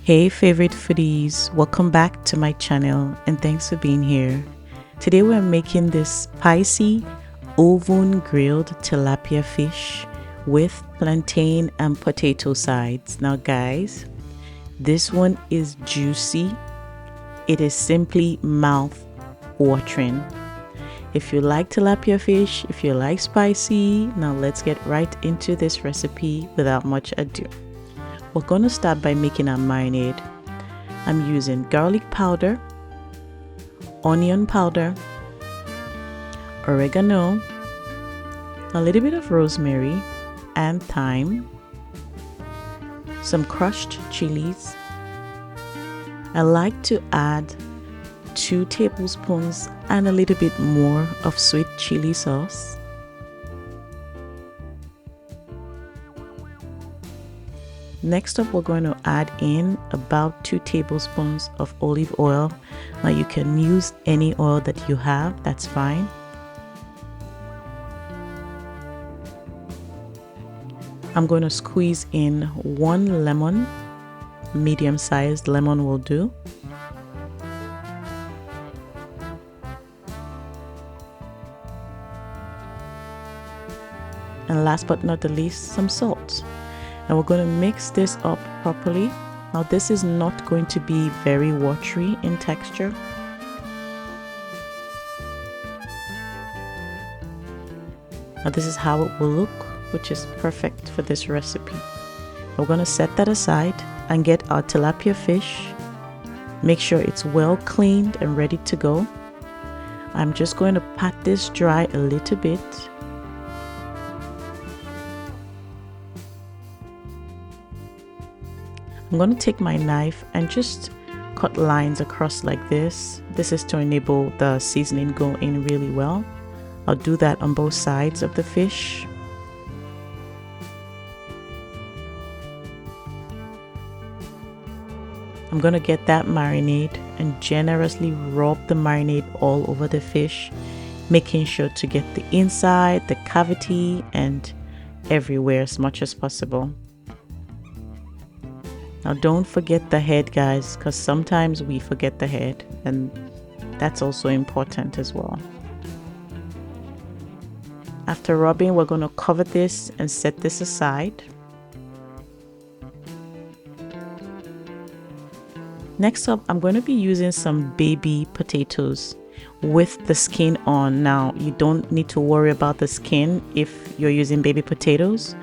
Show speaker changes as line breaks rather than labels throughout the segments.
Hey favorite foodies, welcome back to my channel and thanks for being here. Today we're making this spicy oven grilled tilapia fish with plantain and potato sides. Now guys, this one is juicy. It is simply mouth watering. If you like tilapia fish, if you like spicy, now let's get right into this recipe without much ado. We're going to start by making our marinade. I'm using garlic powder, onion powder, oregano, a little bit of rosemary and thyme, some crushed chilies. I like to add 2 tablespoons and a little bit more of sweet chili sauce. Next up, we're going to add in about 2 tablespoons of olive oil. Now you can use any oil that you have, that's fine. I'm going to squeeze in 1 lemon, medium-sized lemon will do. And last but not the least, some salt. And we're going to mix this up properly. Now this is not going to be very watery in texture. Now this is how it will look, which is perfect for this recipe. We're going to set that aside and get our tilapia fish. Make sure it's well cleaned and ready to go. I'm just going to pat this dry a little bit. I'm going to take my knife and just cut lines across like this. This is to enable the seasoning go in really well. I'll do that on both sides of the fish. I'm going to get that marinade and generously rub the marinade all over the fish, making sure to get the inside, the cavity, and everywhere as much as possible. Now don't forget the head, guys, because sometimes we forget the head, and that's also important as well. After rubbing, we're going to cover this and set this aside. Next up, I'm going to be using some baby potatoes with the skin on. Now, you don't need to worry about the skin if you're using baby potatoes.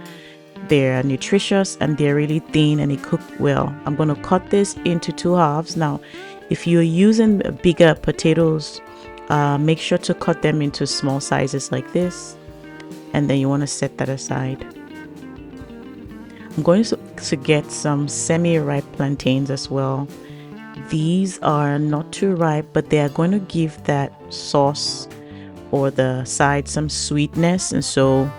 They're nutritious and they're really thin and they cook well. I'm going to cut this into 2 halves. Now, if you're using bigger potatoes, make sure to cut them into small sizes like this. And then you want to set that aside. I'm going to get some semi-ripe plantains as well. These are not too ripe, but they are going to give that sauce or the side some sweetness. And so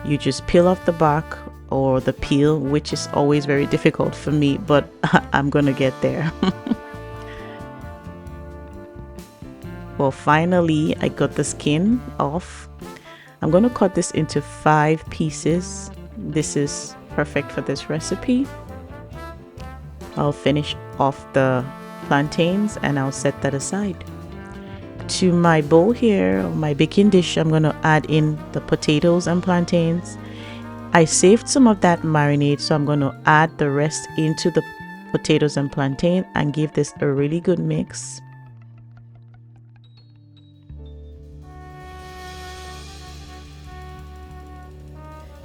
you just peel off the bark or the peel, which is always very difficult for me, but I'm gonna get there. Well, finally I got the skin off. I'm gonna cut this into 5 pieces. This is perfect for this recipe. I'll finish off the plantains and I'll set that aside. To my bowl here, my baking dish, I'm gonna add in the potatoes and plantains. I saved some of that marinade, so I'm going to add the rest into the potatoes and plantain and give this a really good mix.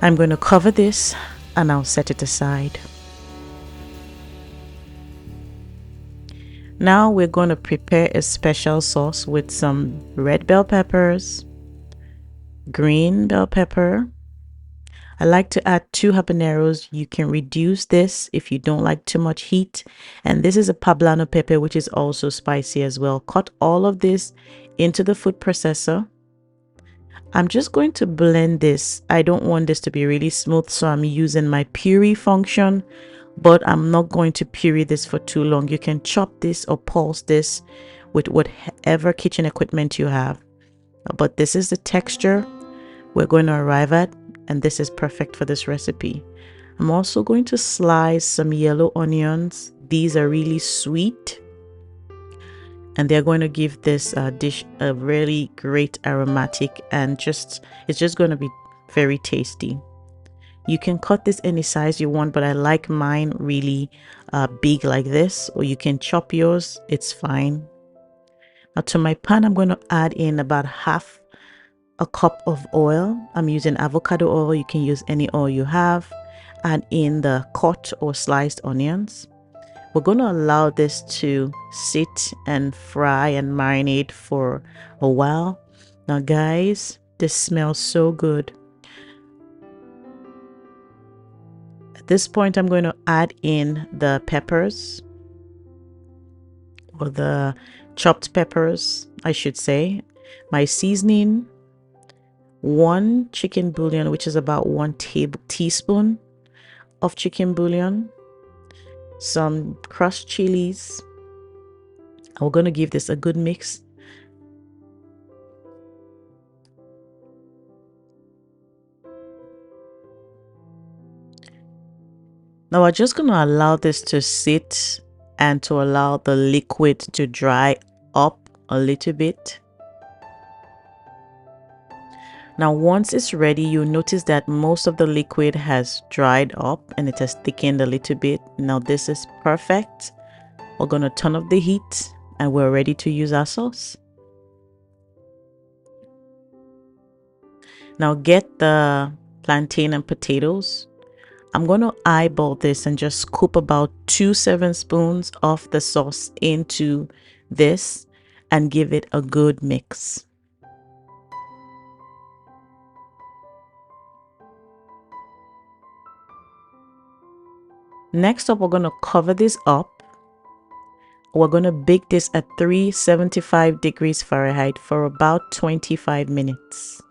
I'm going to cover this and I'll set it aside. Now we're going to prepare a special sauce with some red bell peppers, green bell pepper. I like to add 2 habaneros. You can reduce this if you don't like too much heat. And this is a poblano pepper, which is also spicy as well. Cut all of this into the food processor. I'm just going to blend this. I don't want this to be really smooth, so I'm using my puree function, but I'm not going to puree this for too long. You can chop this or pulse this with whatever kitchen equipment you have. But this is the texture we're going to arrive at. And this is perfect for this recipe. I'm also going to slice some yellow onions. These are really sweet, and they're going to give this dish a really great aromatic, and it's just going to be very tasty. You can cut this any size you want, but I like mine really big like this, or you can chop yours, it's fine. Now to my pan, I'm going to add in about half a cup of oil. I'm using avocado oil. You can use any oil you have. Add in the cut or sliced onions. We're going to allow this to sit and fry and marinate for a while. Now guys, this smells so good. At this point, I'm going to add in the peppers, or the chopped peppers, I should say, my seasoning, 1 chicken bouillon, which is about 1 teaspoon of chicken bouillon, some crushed chilies. We're going to give this a good mix. Now we're just going to allow this to sit and to allow the liquid to dry up a little bit. Now once it's ready, you'll notice that most of the liquid has dried up and it has thickened a little bit. Now this is perfect. We're going to turn off the heat and we're ready to use our sauce. Now get the plantain and potatoes. I'm going to eyeball this and just scoop about 2 tablespoons of the sauce into this and give it a good mix. Next up, we're going to cover this up. We're going to bake this at 375 degrees Fahrenheit for about 25 minutes.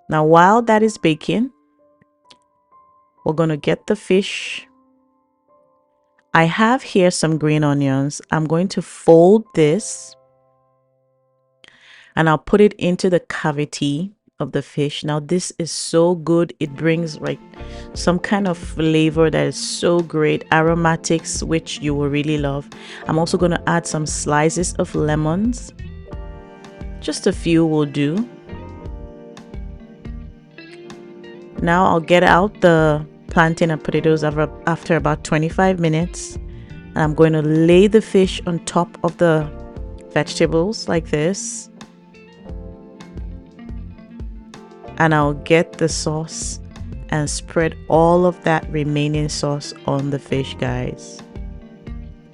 Now, while that is baking, we're going to get the fish. I have here some green onions. I'm going to fold this and I'll put it into the cavity of the fish. Now this is so good. It brings like some kind of flavor that is so great, aromatics, which you will really love. I'm also going to add some slices of lemons. Just a few will do. Now I'll get out the plantain and potatoes after about 25 minutes. And I'm going to lay the fish on top of the vegetables like this. And I'll get the sauce and spread all of that remaining sauce on the fish, guys.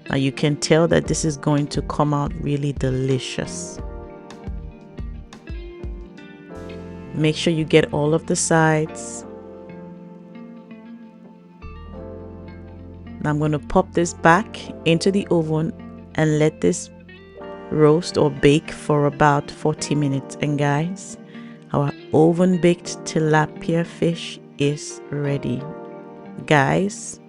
Now you can tell that this is going to come out really delicious. Make sure you get all of the sides. Now I'm going to pop this back into the oven and let this roast or bake for about 40 minutes. And guys, our oven baked tilapia fish is ready. Guys,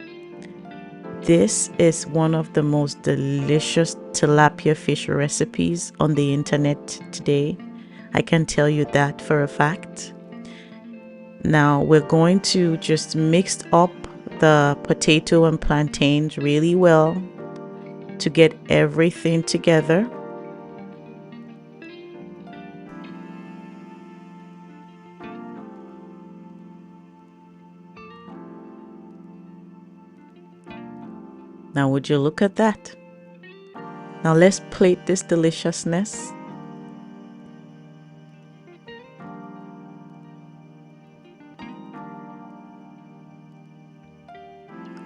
this is one of the most delicious tilapia fish recipes on the internet today. I can tell you that for a fact. Now we're going to just mix up the potato and plantains really well to get everything together. Now would you look at that? Now let's plate this deliciousness.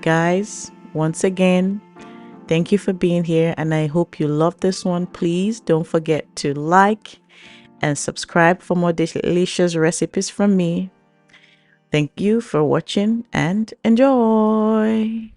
Guys, once again, thank you for being here and I hope you love this one. Please don't forget to like and subscribe for more delicious recipes from me. Thank you for watching and enjoy.